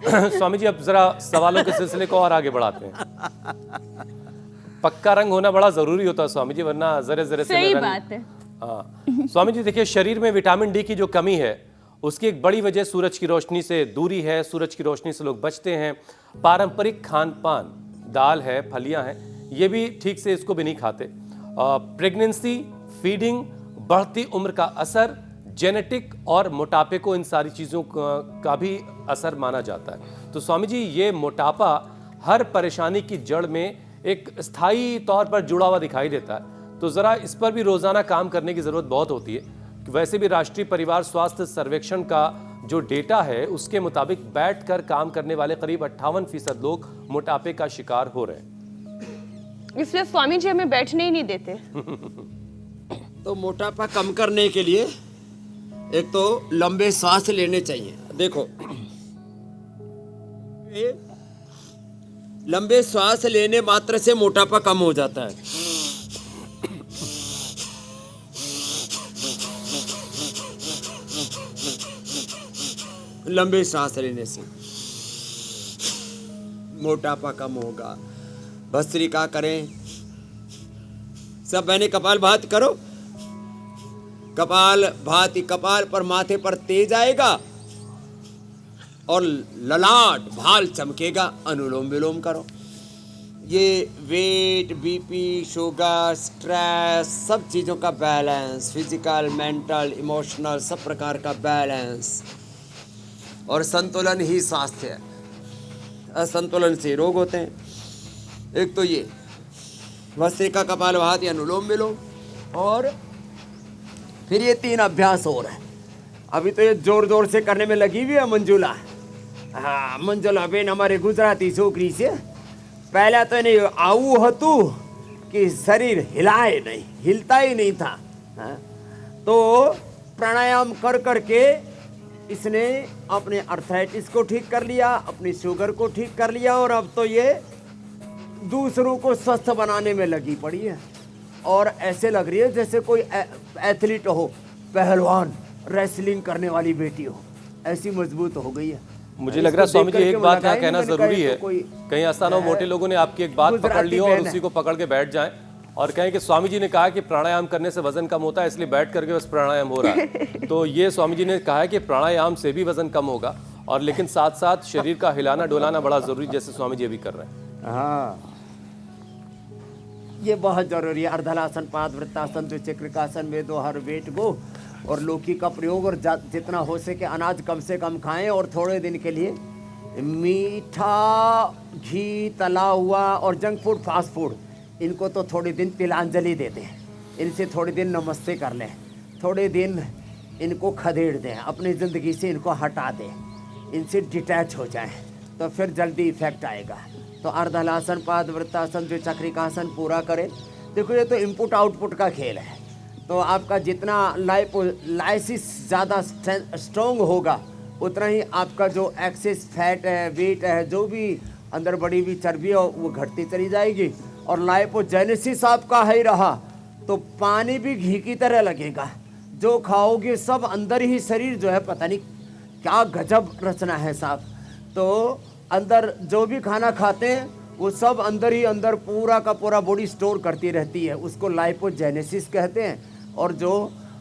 स्वामी जी अब जरा सवालों के सिलसिले को और आगे बढ़ाते हैं। पक्का रंग होना बड़ा जरूरी होता है स्वामी जी, वरना जरे जरे से सही रंग। बात है। हाँ स्वामी जी देखिए, शरीर में विटामिन डी की जो कमी है उसकी एक बड़ी वजह सूरज की रोशनी से दूरी है। सूरज की रोशनी से लोग बचते हैं। पारंपरिक खान पान, दाल है, फलियां हैं, ये भी ठीक से इसको भी नहीं खाते। प्रेगनेंसी, फीडिंग, बढ़ती उम्र का असर, जेनेटिक और मोटापे को, इन सारी चीज़ों का भी असर माना जाता है। तो स्वामी जी ये मोटापा हर परेशानी की जड़ में एक स्थायी तौर पर जुड़ा हुआ दिखाई देता है। तो ज़रा इस पर भी रोज़ाना काम करने की ज़रूरत बहुत होती है। वैसे भी राष्ट्रीय परिवार स्वास्थ्य सर्वेक्षण का जो डेटा है उसके मुताबिक बैठकर काम करने वाले करीब 58% लोग मोटापे का शिकार हो रहे हैं। इसलिए स्वामी जी हमें बैठने ही नहीं देते। तो मोटापा कम करने के लिए एक तो लंबे सांस लेने चाहिए। देखो, लंबे सांस लेने मात्र से मोटापा कम हो जाता है। लंबे सांस लेने से मोटापा कम होगा। भस्त्रिका करें। सब बहने कपाल भाती करो। कपाल भाती, कपाल पर माथे पर तेज आएगा और ललाट भाल चमकेगा। अनुलोम विलोम करो। ये वेट, बीपी, शुगर, स्ट्रेस, सब चीज़ों का बैलेंस, फिजिकल, मेंटल, इमोशनल, सब प्रकार का बैलेंस और संतुलन ही स्वास्थ्य है। असंतुलन से रोग होते हैं। एक तो ये भस्त्रिका, कपाल भाती, अनुलोम विलोम, और फिर ये 3 अभ्यास और है। अभी तो ये जोर जोर से करने में लगी हुई है मंजुला। हाँ, मंजुला बेन हमारे गुजराती छोकरी से पहले तो नहीं आऊ हतु कि शरीर हिलाए नहीं, हिलता ही नहीं था। हाँ? तो प्राणायाम कर करके इसने अपने अर्थराइटिस को ठीक कर लिया, अपनी शुगर को ठीक कर लिया, और अब तो ये दूसरों को स्वस्थ बनाने में लगी पड़ी है। और ऐसे लग रही है जैसे कोई एथलीट हो, पहलवान, रेसलिंग करने वाली बेटी हो, ऐसी मजबूत हो गई है। मुझे लग रहा है स्वामी जी एक बात यहाँ कहना जरूरी है। कहीं ऐसा ना हो मोटे लोगों ने आपकी एक बात पकड़ ली हो और उसी को पकड़ के बैठ जाएं और कहें कि स्वामी जी ने कहा कि प्राणायाम करने से वजन कम होता है, इसलिए बैठ करके बस प्राणायाम हो रहा है। तो ये स्वामी जी ने कहा है कि प्राणायाम से भी वजन कम होगा, और लेकिन साथ साथ शरीर का हिलाना डुलाना बड़ा जरूरी, जैसे स्वामी जी अभी कर रहे हैं। हाँ, ये बहुत जरूरी है। अर्धलासन, पादवृत्तासन, द्विचक्रिकासन में दो हर वेट गो, और लौकी का प्रयोग, और जितना हो सके अनाज कम से कम खाएं, और थोड़े दिन के लिए मीठा, घी, तला हुआ और जंक फूड, फास्ट फूड, इनको तो थोड़े दिन तिलांजलि दे दें, इनसे थोड़े दिन नमस्ते कर लें, थोड़े दिन इनको खदेड़ दें, अपनी ज़िंदगी से इनको हटा दें, इनसे डिटैच हो जाएं, तो फिर जल्दी इफेक्ट आएगा। तो अर्धलासन, पादवृत्तासन, द्विचक्रिकासन पूरा करें। देखो ये तो इनपुट आउटपुट का खेल है। तो आपका जितना लाइसिस ज़्यादा स्ट्रॉन्ग होगा, उतना ही आपका जो एक्सेस फैट है, वेट है, जो भी अंदर बढ़ी हुई चर्बी है, वो घटती चली जाएगी। और लाइपोजेनेसिस आपका है रहा तो पानी भी घी की तरह लगेगा। जो खाओगे सब अंदर ही, शरीर जो है पता नहीं क्या गजब रचना है साहब। तो अंदर जो भी खाना खाते हैं वो सब अंदर ही अंदर पूरा का पूरा बॉडी स्टोर करती रहती है, उसको लाइपोजेनेसिस कहते हैं। और जो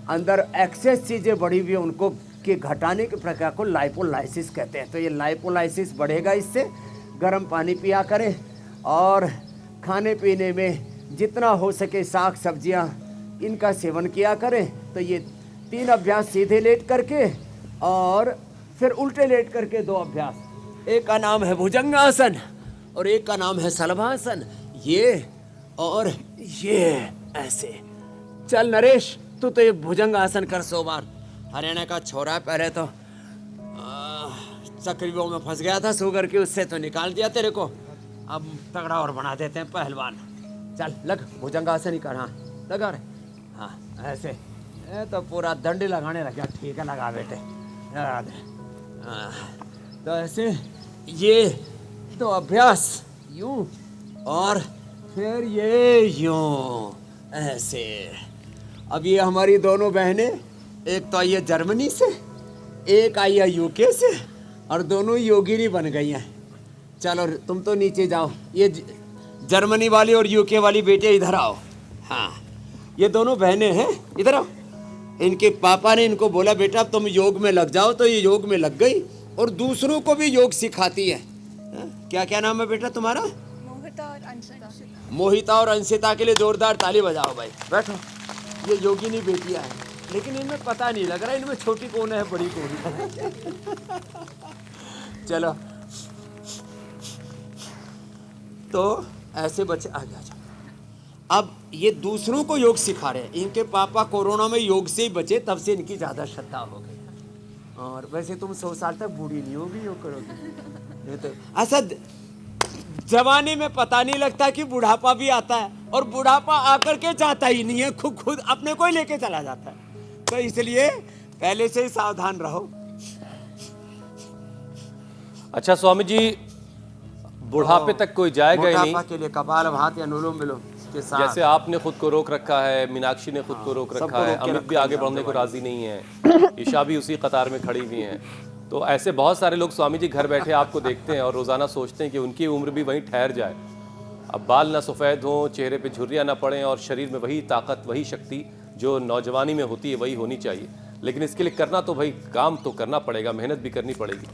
अंदर एक्सेस चीज़ें बढ़ी हुई है उनको के घटाने की प्रक्रिया को लाइपोलाइसिस कहते हैं। तो ये लाइपोलाइसिस बढ़ेगा इससे। गर्म पानी पिया करें, और खाने पीने में जितना हो सके साग सब्जियां, इनका सेवन किया करें। तो ये 3 अभ्यास सीधे लेट करके, और फिर उल्टे लेट करके 2 अभ्यास। एक का नाम है भुजंगासन और एक का नाम है शलभासन। ये और ये ऐसे। चल नरेश, तू तो ये भुजंगासन कर 100 बार। हरियाणा का छोरा, पहले तो चक्रव्यूह में फंस गया था शुगर की, उससे तो निकाल दिया तेरे को, अब तगड़ा और बना देते हैं पहलवान। चल लग, भुजंगासन ही कर। हाँ लगा रहे, हाँ ऐसे। ये तो पूरा दंडी लगाने लग गया। ठीक है लगा बेटे, याद है। हाँ, तो ऐसे ये 2 अभ्यास, यूं, और फिर ये यूं, ऐसे। अब ये हमारी दोनों बहनें, एक तो आई है जर्मनी से, एक आई है यूके से, और दोनों योगिनी बन गई हैं। चलो तुम तो नीचे जाओ, ये जर्मनी वाली और यूके वाली बेटे इधर आओ। हाँ, ये दोनों बहनें हैं, इधर आओ। इनके पापा ने इनको बोला बेटा अब तुम योग में लग जाओ, तो ये योग में लग गई और दूसरों को भी योग सिखाती है। क्या क्या नाम है बेटा तुम्हारा? मोहिता और अंशिता। मोहिता और अंशिता के लिए जोरदार ताली बजाओ भाई। बैठो, ये योगिनी बेटियां हैं, लेकिन इनमें पता नहीं लग रहा इनमें छोटी कौन है बड़ी कौन है। चलो, तो ऐसे बच्चे आगे आ जाओ। अब ये दूसरों को योग सिखा रहे हैं। इनके पापा कोरोना में योग से ही बचे, तब से इनकी ज़्यादा श्रद्धा हो गई। और वैसे तुम 100 साल तक बूढ़ी नहीं होगी योग करोगे। नहीं तो ऐसा जवानी में पता नहीं लगता कि बुढ़ापा भी आता है, और बुढ़ापा आकर के जाता ही नहीं है, खुद अपने को ही लेके चला जाता है। तो इसलिए पहले से ही सावधान रहो। अच्छा स्वामी जी, बुढ़ापे तक कोई जाएगा ही नहीं। मोटापा के लिए कपालभाति या अनुलोम विलोम के साथ, जैसे आपने खुद को रोक रखा है, मीनाक्षी ने खुद को रोक सबको रखा है, रोक के अमित भी रखा आगे है बढ़ने को दवाई। राजी नहीं है, ईशा भी उसी कतार में खड़ी हुई हैं। तो ऐसे बहुत सारे लोग स्वामी जी घर बैठे आपको देखते हैं और रोजाना सोचते हैं कि उनकी उम्र भी वहीं ठहर जाए। अब बाल ना सफ़ेद हों, चेहरे पे झुर्रियाँ ना पड़ें और शरीर में वही ताकत, वही शक्ति जो नौजवानी में होती है वही होनी चाहिए। लेकिन इसके लिए करना तो भाई काम तो करना पड़ेगा, मेहनत भी करनी पड़ेगी।